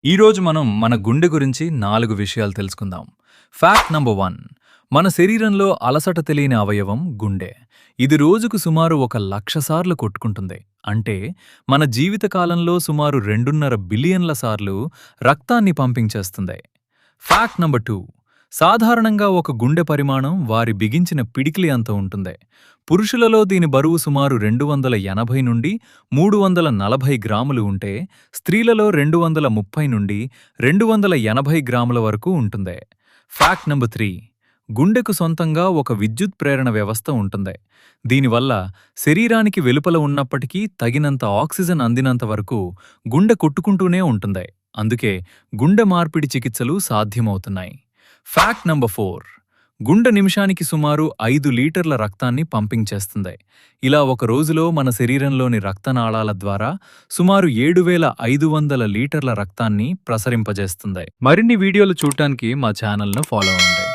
ఈరోజు మనం మన గుండె గురించి 4 విషయాలు తెలుసుకుందాం. Fact number 1. మన శరీరంలో అలసట తెలియని అవయవం గుండె. ఇది రోజుకు సుమారు 1,00,000 సార్లు కొట్టుకుంటుంది. అంటే మన జీవితకాలంలో సుమారు 2.5 బిలియన్ల సార్లు రక్తాన్ని పంపింగ్ చేస్తుంది. Fact number 2. సాధారణంగా ఒక గుండె పరిమాణం వారి బిగించిన పిడికిలి అంత ఉంటుంది. పురుషులలో దీని బరువు సుమారు 280 నుండి 340 గ్రాములు ఉంటే, స్త్రీలలో 230 నుండి 280 గ్రాముల వరకు ఉంటుంది. Fact number 3. గుండెకు సొంతంగా ఒక విద్యుత్ ప్రేరణ వ్యవస్థ ఉంటుంది. దీనివల్ల శరీరానికి వెలుపల ఉన్నప్పటికీ తగినంత ఆక్సిజన్ అందినంత వరకు గుండె కొట్టుకుంటూనే ఉంటుంది. అందుకే గుండె మార్పిడి చికిత్సలు సాధ్యమవుతున్నాయి. Fact number 4. గుండె నిమిషానికి సుమారు 5 లీటర్ల రక్తాన్ని పంపింగ్ చేస్తుంది. ఇలా ఒక రోజులో మన శరీరంలోని రక్తనాళాల ద్వారా సుమారు 7,500 లీటర్ల రక్తాన్ని ప్రసరింపజేస్తుంది. మరిన్ని వీడియోలు చూడటానికి మా ఛానల్ను ఫాలో అవ్వండి.